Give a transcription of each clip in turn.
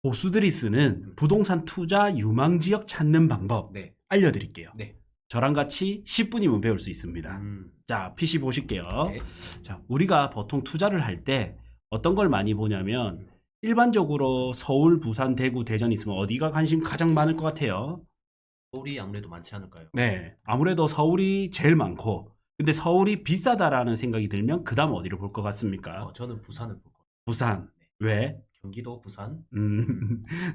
고수들이 쓰는 부동산 투자 유망 지역 찾는 방법 네. 알려드릴게요. 네. 저랑 같이 10분이면 배울 수 있습니다. 자, PC 보실게요. 네. 자, 우리가 보통 투자를 할 때 어떤 걸 많이 보냐면 일반적으로 서울, 부산, 대구, 대전 있으면 어디가 관심 가장 많을 것 같아요? 서울이 아무래도 많지 않을까요? 네, 아무래도 서울이 제일 많고, 근데 서울이 비싸다라는 생각이 들면 그 다음 어디를 볼 것 같습니까? 저는 부산을 볼 거예요. 부산. 왜? 경기도 부산.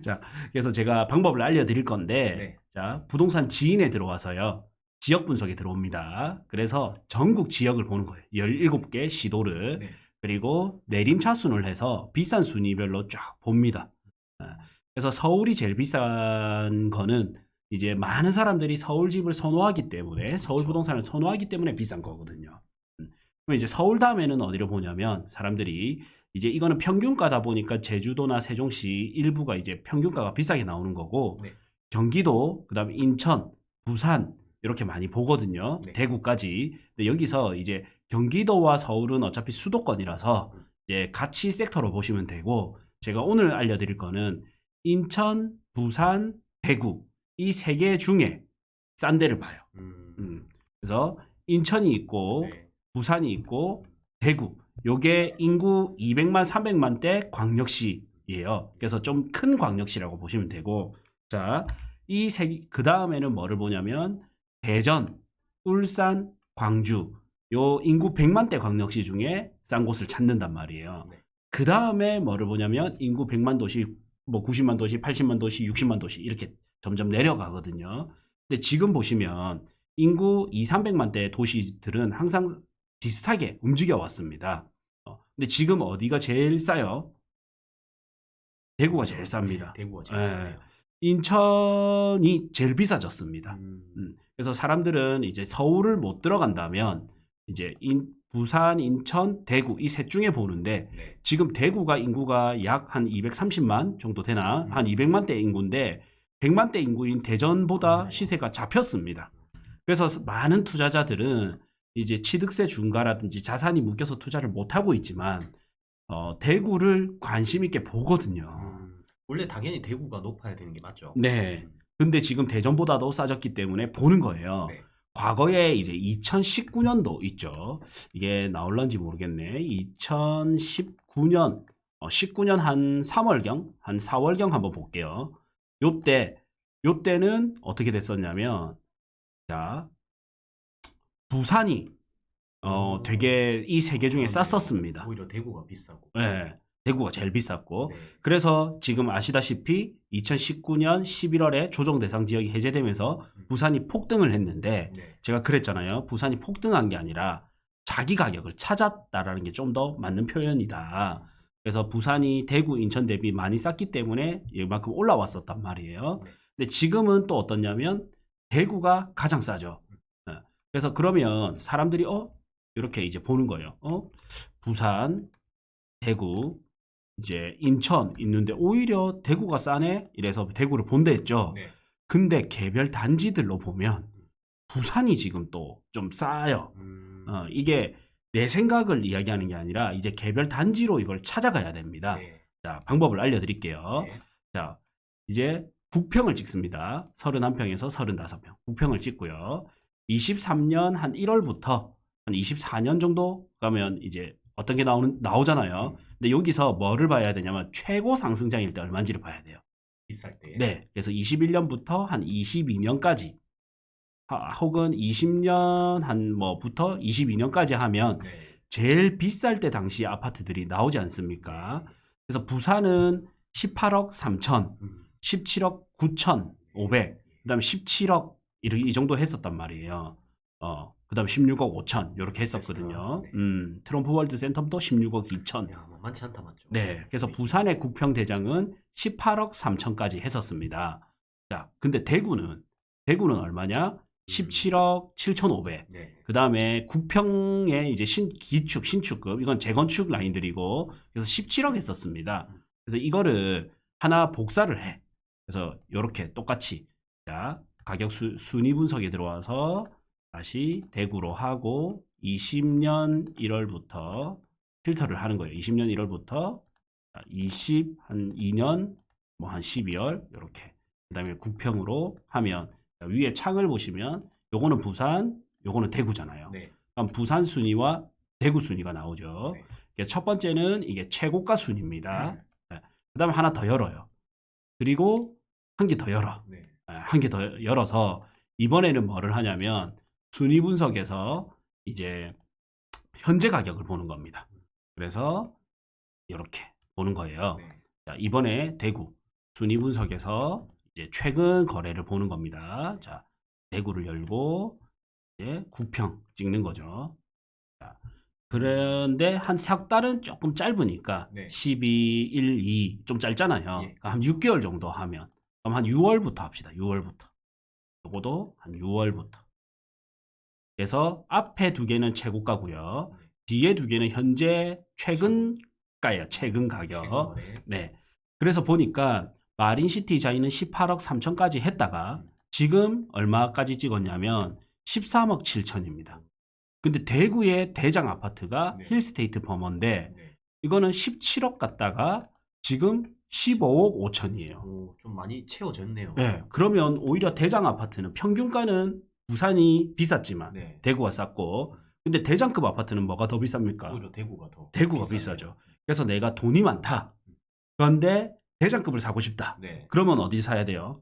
자, 그래서 제가 방법을 알려드릴 건데, 네. 자, 부동산 지인에 들어와서요, 지역 분석에 들어옵니다. 그래서 전국 지역을 보는 거예요. 17개 시도를. 네. 그리고 내림차순을 해서 비싼 순위별로 쫙 봅니다. 아, 그래서 서울이 제일 비싼 거는 이제 많은 사람들이 서울 집을 선호하기 때문에, 서울 그렇죠. 부동산을 선호하기 때문에 비싼 거거든요. 그럼 이제 서울 다음에는 어디로 보냐면, 사람들이 이제 이거는 평균가다 보니까 제주도나 세종시 일부가 이제 평균가가 비싸게 나오는 거고, 네. 경기도, 그다음에 인천, 부산 이렇게 많이 보거든요. 네. 대구까지. 근데 여기서 이제 경기도와 서울은 어차피 수도권이라서 이제 같이 섹터로 보시면 되고, 제가 오늘 알려드릴 거는 인천, 부산, 대구 이 세 개 중에 싼 데를 봐요. 그래서 인천이 있고 네. 부산이 있고 대구, 요게 인구 200만 300만 대 광역시예요. 그래서 좀 큰 광역시라고 보시면 되고, 자, 이 세, 그 다음에는 뭐를 보냐면 대전, 울산, 광주, 요 인구 100만 대 광역시 중에 싼 곳을 찾는단 말이에요. 네. 그 다음에 뭐를 보냐면 인구 100만 도시, 뭐 90만 도시, 80만 도시, 60만 도시 이렇게 점점 내려가거든요. 근데 지금 보시면 인구 2, 300만 대 도시들은 항상 비슷하게 움직여 왔습니다. 근데 지금 어디가 제일 싸요? 대구가 제일 쌉니다. 네, 대구가 제일 예. 싸네요. 인천이 제일 비싸졌습니다. 그래서 사람들은 이제 서울을 못 들어간다면 이제 부산, 인천, 대구 이 셋 중에 보는데, 네. 지금 대구가 인구가 약 한 230만 정도 되나? 한 200만 대 인구인데 100만 대 인구인 대전보다 시세가 잡혔습니다. 그래서 많은 투자자들은 이제 취득세 중과라든지 자산이 묶여서 투자를 못 하고 있지만 대구를 관심 있게 보거든요. 원래 당연히 대구가 높아야 되는 게 맞죠? 네. 근데 지금 대전보다도 싸졌기 때문에 보는 거예요. 네. 과거에 이제 2019년도 있죠. 이게 나올런지 모르겠네. 2019년, 19년 한 3월경, 한 4월경 한번 볼게요. 요때는 어떻게 됐었냐면, 자, 부산이 되게 이 세 개 중에 쌌었습니다. 오히려 대구가 비싸고. 네, 대구가 제일 비쌌고, 네. 그래서 지금 아시다시피 2019년 11월에 조정 대상 지역이 해제되면서 부산이 폭등을 했는데, 네. 제가 그랬잖아요. 부산이 폭등한 게 아니라 자기 가격을 찾았다라는 게 좀 더 맞는 표현이다. 그래서 부산이 대구, 인천 대비 많이 쌌기 때문에 이만큼 올라왔었단 말이에요. 네. 근데 지금은 또 어떠냐면 대구가 가장 싸죠. 그래서 그러면 사람들이 이렇게 이제 보는 거예요. 부산, 대구, 이제 인천 있는데 오히려 대구가 싸네? 이래서 대구를 본다 했죠. 네. 근데 개별 단지들로 보면 부산이 지금 또 좀 싸요. 이게 내 생각을 이야기하는 게 아니라 이제 개별 단지로 이걸 찾아가야 됩니다. 네. 자, 방법을 알려드릴게요. 네. 자, 이제 국평을 찍습니다. 31평에서 35평. 국평을 찍고요. 23년 한 1월부터 한 24년 정도 가면 이제 어떤 게 나오잖아요. 근데 여기서 뭐를 봐야 되냐면 최고 상승장일 때 얼마인지를 봐야 돼요. 비쌀 때. 네. 그래서 21년부터 한 22년까지 혹은 20년 한 뭐부터 22년까지 하면 네. 제일 비쌀 때 당시 아파트들이 나오지 않습니까? 그래서 부산은 18억 3천, 17억 9천 5백, 그다음에 17억 이 정도 했었단 말이에요. 그다음 16억 5천 이렇게 했었거든요. 네. 트럼프 월드 센텀도 16억 2천. 야, 뭐 많지 않다 맞죠? 네, 그래서 부산의 국평 대장은 18억 3천까지 했었습니다. 자, 근데 대구는 얼마냐? 17억 7,500. 네. 그 다음에 국평의 이제 신축급, 이건 재건축 라인들이고, 그래서 17억 했었습니다. 그래서 이거를 하나 복사를 해. 그래서 이렇게 똑같이, 자, 가격 순위 분석에 들어와서 다시 대구로 하고, 20년 1월부터 필터를 하는 거예요. 20년 1월부터 20, 한 2년 뭐 한 12월 이렇게. 그다음에 국평으로 하면 위에 창을 보시면 요거는 부산, 요거는 대구잖아요. 네. 그럼 부산 순위와 대구 순위가 나오죠. 네. 이게 첫 번째는 이게 최고가 순위입니다. 네. 그다음에 하나 더 열어요. 그리고 한 개 더 열어. 네. 한 개 더 열어서 이번에는 뭐를 하냐면 순위 분석에서 이제 현재 가격을 보는 겁니다. 그래서 이렇게 보는 거예요. 네. 자, 이번에 대구 순위 분석에서 이제 최근 거래를 보는 겁니다. 자, 대구를 열고 이제 국평 찍는 거죠. 자, 그런데 한 석 달은 조금 짧으니까 네. 12, 1, 2 좀 짧잖아요. 예. 그러니까 한 6개월 정도 하면 그럼 한 6월부터 합시다. 6월부터. 요거도 한 6월부터. 그래서 앞에 두 개는 최고가고요. 네. 뒤에 두 개는 현재 최근가예요. 최근 가격. 최근 거래. 네. 그래서 보니까 마린시티 자이는 18억 3천까지 했다가 지금 얼마까지 찍었냐면 13억 7천입니다. 근데 대구의 대장 아파트가 네. 힐스테이트 범어인데 네. 이거는 17억 갔다가 지금 15억 5천이에요. 오, 좀 많이 채워졌네요. 네. 그러면 오히려 대장 아파트는 평균가는 부산이 비쌌지만 네. 대구가 쌌고 근데 대장급 아파트는 뭐가 더 비쌉니까? 오히려 대구가 더 대구가 비싸네요. 비싸죠. 그래서 내가 돈이 많다. 그런데 대장급을 사고 싶다. 네. 그러면 어디 사야 돼요?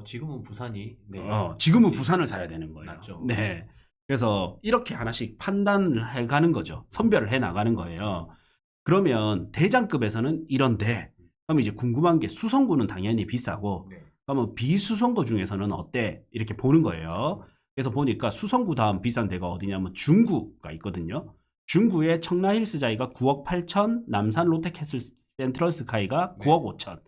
지금은 부산이 네. 지금은 훨씬 부산을 사야 되는 거예요. 낫죠. 네. 그래서 이렇게 하나씩 판단을 해가는 거죠. 선별을 해 나가는 거예요. 그러면 대장급에서는 이런데, 그럼 이제 궁금한 게 수성구는 당연히 비싸고, 네. 그러면 비수성구 중에서는 어때? 이렇게 보는 거예요. 그래서 보니까 수성구 다음 비싼 데가 어디냐면 중구가 있거든요. 중구의 청라힐스자이가 9억 8천, 남산 롯데캐슬 센트럴 스카이가 9억 5천.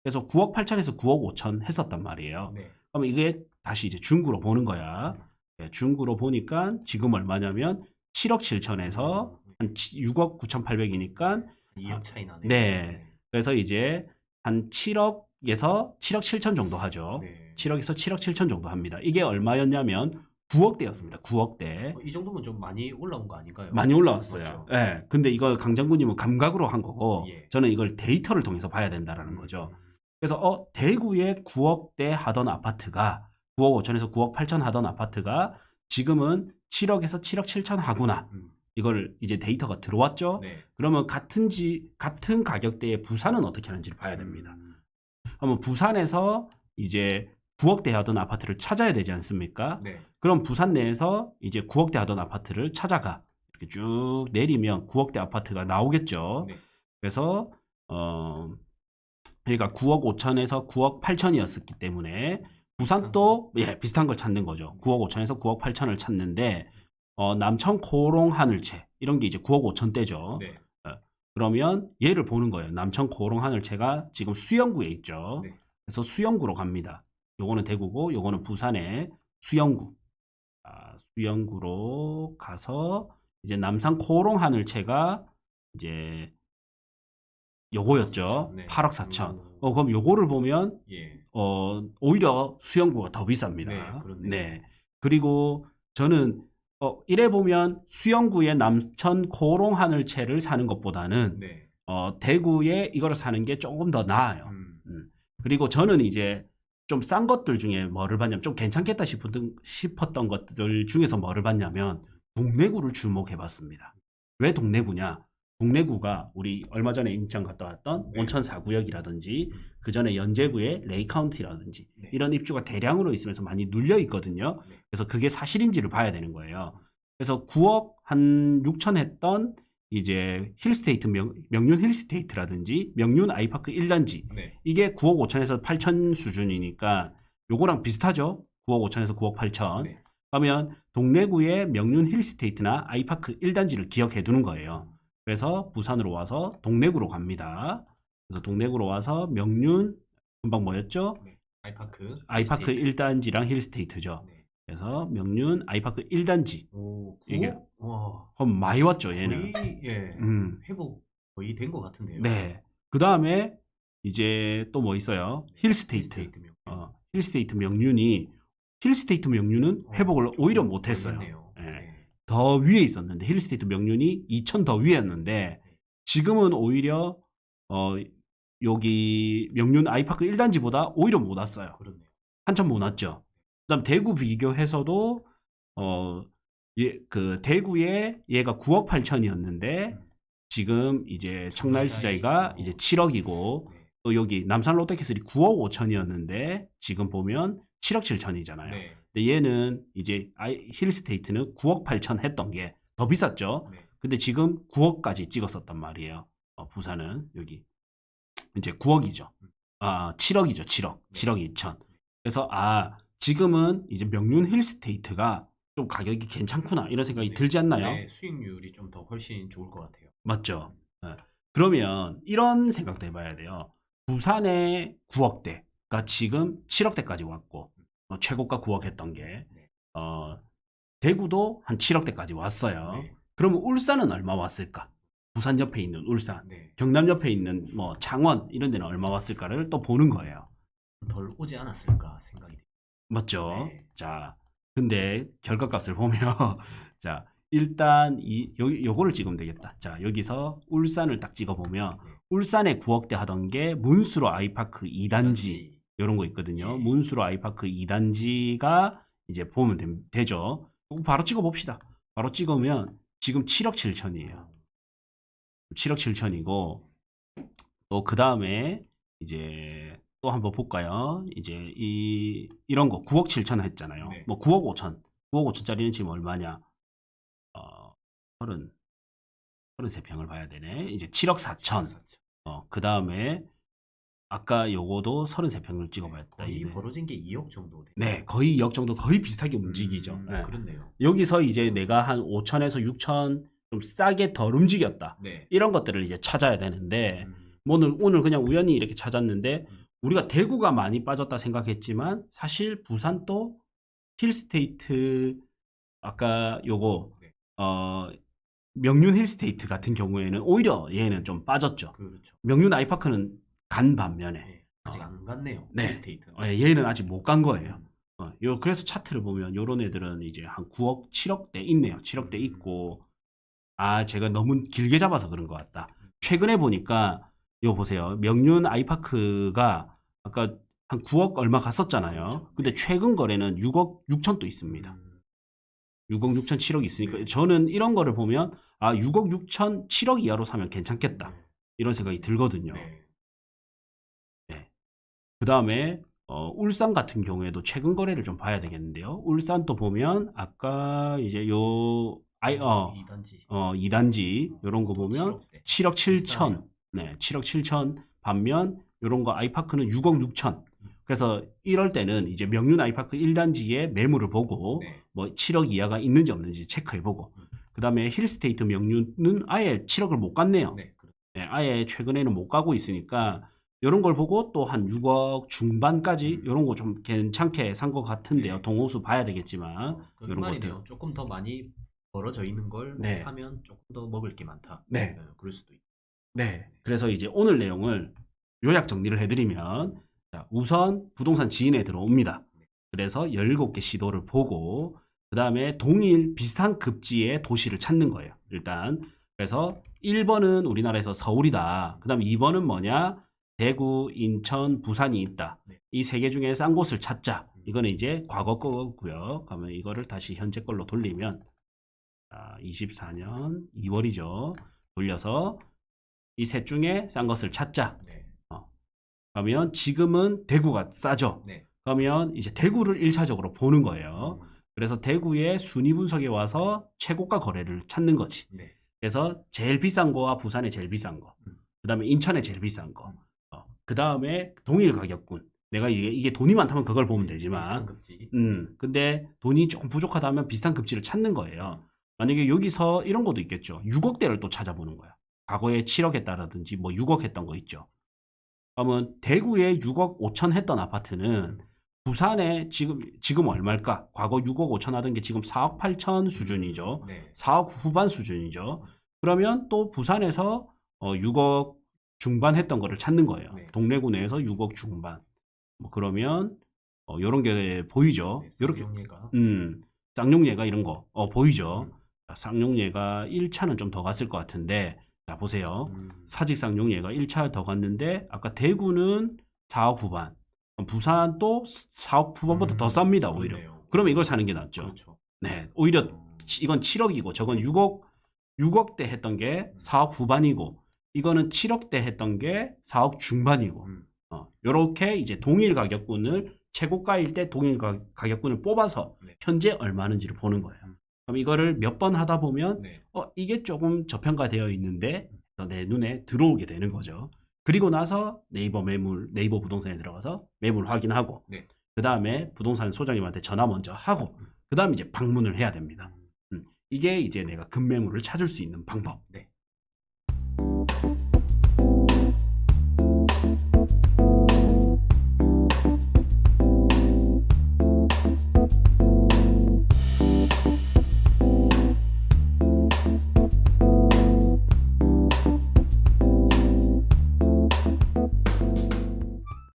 그래서 9억 8천에서 9억 5천 했었단 말이에요. 네. 그러면 이게 다시 이제 중구로 보는 거야. 네, 중구로 보니까 지금 얼마냐면 7억 7천에서 한 6억 9,800이니까 2억 차이 나네요. 네. 그래서 이제 한 7억에서 7억 7천 정도 하죠. 네. 7억에서 7억 7천 정도 합니다. 이게 얼마였냐면 9억대였습니다. 9억대. 이 정도면 좀 많이 올라온 거 아닌가요? 많이 올라왔어요. 맞죠? 예. 근데 이거 강장군님은 감각으로 한 거고 예. 저는 이걸 데이터를 통해서 봐야 된다라는 거죠. 그래서 대구에 9억대 하던 아파트가 9억 5천에서 9억 8천 하던 아파트가 지금은 7억에서 7억 7천 하구나. 이걸 이제 데이터가 들어왔죠. 네. 그러면 같은 가격대의 부산은 어떻게 하는지를 봐야 됩니다. 그러면 부산에서 이제 9억대 하던 아파트를 찾아야 되지 않습니까? 네. 그럼 부산 내에서 이제 9억대 하던 아파트를 찾아가. 이렇게 쭉 내리면 9억대 아파트가 나오겠죠. 네. 그래서 그러니까 9억 5천에서 9억 8천이었기 때문에 부산도 비슷한 걸 찾는 거죠. 9억 5천에서 9억 8천을 찾는데 남천 코롱 하늘채 이런 게 이제 9억 5천대죠. 네. 그러면 얘를 보는 거예요. 남천 코롱 하늘채가 지금 수영구에 있죠. 네. 그래서 수영구로 갑니다. 요거는 대구고 요거는 부산의 수영구. 수영구로 가서 이제 남산 코롱 하늘채가 이제 요거였죠. 네. 8억 4천. 그럼 요거를 보면 예. 오히려 수영구가 더 비쌉니다. 네, 그렇네요. 네. 그리고 저는 이래 보면 수영구의 남천 코롱 하늘채를 사는 것보다는 네. 대구에 이거를 사는 게 조금 더 나아요. 그리고 저는 이제 좀 싼 것들 중에 뭐를 봤냐면 좀 괜찮겠다 싶었던 것들 중에서 뭐를 봤냐면 동래구를 주목해 봤습니다. 왜 동래구냐? 동래구가 우리 얼마 전에 임장 갔다 왔던 네. 온천 4구역이라든지 그 전에 연제구의 레이카운티라든지 네. 이런 입주가 대량으로 있으면서 많이 눌려 있거든요. 네. 그래서 그게 사실인지를 봐야 되는 거예요. 그래서 9억 한 6천 했던 이제 힐스테이트 명륜 힐스테이트라든지 명륜 아이파크 1단지 네. 이게 9억 5천에서 8천 수준이니까 요거랑 비슷하죠. 9억 5천에서 9억 8천. 네. 그러면 동래구의 명륜 힐스테이트나 아이파크 1단지를 기억해 두는 거예요. 그래서 부산으로 와서 동래구로 갑니다. 그래서 동래구로 와서 명륜 금방 뭐였죠? 네. 아이파크 아이파크 힐스테이트. 1단지랑 힐스테이트죠. 네. 그래서 명륜 아이파크 1단지. 오, 이게 와. 그럼 많이 왔죠, 얘는. 거의 회복 거의 된 것 같은데요. 네. 그 다음에 이제 또 뭐 있어요? 힐스테이트. 힐스테이트 명. 힐스테이트 명륜이 힐스테이트 명륜은 회복을 오히려 못했어요. 네. 더 위에 있었는데 힐스테이트 명륜이 2천 더 위였는데 지금은 오히려 여기 명륜 아이파크 1단지보다 오히려 못 왔어요. 그렇네요. 한참 못 왔죠. 그다음 대구 비교해서도 그 대구에 얘가 9억 8천이었는데 지금 이제 청라일스자이가 이제 7억이고 네. 또 여기 남산 롯데캐슬이 9억 5천이었는데 지금 보면 7억 7천이잖아요. 네. 근데 얘는 이제 힐스테이트는 9억 8천 했던 게 더 비쌌죠. 네. 근데 지금 9억까지 찍었었단 말이에요. 부산은 여기 이제 9억이죠. 7억이죠. 7억. 네. 7억 2천. 그래서 지금은 이제 명륜 힐스테이트가 좀 가격이 괜찮구나 이런 생각이 네. 들지 않나요? 네, 수익률이 좀 더 훨씬 좋을 것 같아요. 맞죠. 그러면 이런 생각도 해봐야 돼요. 부산의 9억대가 지금 7억대까지 왔고 최고가 9억 했던 게 네. 대구도 한 7억대까지 왔어요. 네. 그러면 울산은 얼마 왔을까? 부산 옆에 있는 울산, 네. 경남 옆에 있는 뭐 창원 이런 데는 얼마 왔을까를 또 보는 거예요. 덜 오지 않았을까 생각이 돼요. 맞죠? 네. 자, 근데 결과값을 보면 자, 일단 요거를 찍으면 되겠다. 자, 여기서 울산을 딱 찍어 보면 네. 울산에 9억대 하던 게 문수로 아이파크 2단지 이런 거 있거든요. 네. 문수로 아이파크 2단지가 이제 보면 되죠. 바로 찍어 봅시다. 바로 찍으면 지금 7억 7천이에요. 7억 7천이고 또 그 다음에 이제 또 한번 볼까요? 이제 이런 거 9억 7천 했잖아요. 네. 뭐 9억 5천, 9억 5천짜리는 지금 얼마냐? 33평을 봐야 되네. 이제 7억 4천. 그 다음에 아까 요거도 33평을 찍어봤다. 거의 벌어진 게 2억 정도 돼요. 네, 거의 2억 정도 거의 비슷하게 움직이죠. 네. 그렇네요. 여기서 이제 내가 한 5천에서 6천 좀 싸게 덜 움직였다. 네. 이런 것들을 이제 찾아야 되는데 오늘 그냥 우연히 이렇게 찾았는데 우리가 대구가 많이 빠졌다 생각했지만 사실 부산도 힐스테이트 아까 요거 네. 명륜 힐스테이트 같은 경우에는 오히려 얘는 좀 빠졌죠. 그렇죠. 명륜 아이파크는 간 반면에 네. 아직 안 갔네요. 네. 힐스테이트. 얘는 아직 못 간 거예요. 그래서 차트를 보면 요런 애들은 이제 한 9억, 7억대 있네요. 7억대 있고 제가 너무 길게 잡아서 그런 것 같다. 최근에 보니까 요 보세요. 명륜 아이파크가 아까 한 9억 얼마 갔었잖아요. 그렇죠. 근데 네. 최근 거래는 6억 6천도 있습니다. 6억 6천 7억 있으니까 저는 이런 거를 보면 6억 6천 7억 이하로 사면 괜찮겠다. 이런 생각이 들거든요. 네. 그 다음에 울산 같은 경우에도 최근 거래를 좀 봐야 되겠는데요. 울산도 보면 아까 이제 2단지. 2단지 이런 거 보면 7억 7천. 네, 7억 7천 반면 이런 거 아이파크는 6억 6천. 그래서 이럴 때는 이제 명륜 아이파크 1단지의 매물을 보고 네. 뭐 7억 이하가 있는지 없는지 체크해 보고 그다음에 힐스테이트 명륜은 아예 7억을 못 갔네요. 네. 네, 아예 최근에는 못 가고 있으니까 이런 걸 보고 또 한 6억 중반까지 이런 거 좀 괜찮게 산 것 같은데요. 네. 동호수 봐야 되겠지만 그 이런 말이네요. 조금 더 많이 벌어져 있는 걸 네. 사면 조금 더 먹을 게 많다. 네. 그럴 수도 있고. 네. 그래서 이제 오늘 내용을 요약 정리를 해드리면 자, 우선 부동산 지인에 들어옵니다. 그래서 17개 시도를 보고 그 다음에 동일 비슷한 급지의 도시를 찾는 거예요. 일단 그래서 1번은 우리나라에서 서울이다. 그 다음에 2번은 뭐냐? 대구, 인천, 부산이 있다. 네. 이 세 개 중에 싼 곳을 찾자. 이거는 이제 과거 거고요. 그러면 이거를 다시 현재 걸로 돌리면 24년 2월이죠. 돌려서 이 셋 중에 싼 것을 찾자. 네. 그러면 지금은 대구가 싸죠. 네. 그러면 이제 대구를 1차적으로 보는 거예요. 그래서 대구의 순위 분석에 와서 최고가 거래를 찾는 거지. 네. 그래서 제일 비싼 거와 부산의 제일 비싼 거. 그 다음에 인천의 제일 비싼 거. 그 다음에 동일 가격군. 내가 이게 돈이 많다면 그걸 보면 되지만. 비슷한 급지. 근데 돈이 조금 부족하다면 비슷한 급지를 찾는 거예요. 만약에 여기서 이런 것도 있겠죠. 6억대를 또 찾아보는 거야. 과거에 7억 했다라든지 뭐 6억 했던 거 있죠. 그러면 대구에 6억 5천 했던 아파트는 부산에 지금 얼마일까? 과거 6억 5천 하던 게 지금 4억 8천 수준이죠. 네. 4억 후반 수준이죠. 그러면 또 부산에서 6억 중반 했던 거를 찾는 거예요. 네. 동래구 내에서 6억 중반. 뭐 그러면 요런 게 보이죠. 네, 요렇게 쌍용예가. 쌍용예가 이런 거 보이죠. 쌍용예가 1차는 좀 더 갔을 것 같은데 자, 보세요. 음. 사직상 용예가 1차 더 갔는데 아까 대구는 4억 후반, 부산도 4억 후반보다 더 쌉니다. 오히려. 그렇네요. 그러면 이걸 사는 게 낫죠. 그렇죠. 네, 오히려 어. 이건 7억이고 저건 6억대 했던 게 4억 후반이고 이거는 7억대 했던 게 4억 중반이고 음. 요렇게 이제 동일 가격군을 최고가일 때 동일 가격군을 뽑아서 네. 현재 얼마는지를 보는 거예요. 그럼 이거를 몇 번 하다 보면 네. 이게 조금 저평가되어 있는데 내 눈에 들어오게 되는 거죠. 그리고 나서 네이버 부동산에 들어가서 매물 확인하고 네. 그 다음에 부동산 소장님한테 전화 먼저 하고 그 다음에 이제 방문을 해야 됩니다. 이게 이제 내가 급매물을 찾을 수 있는 방법. 네.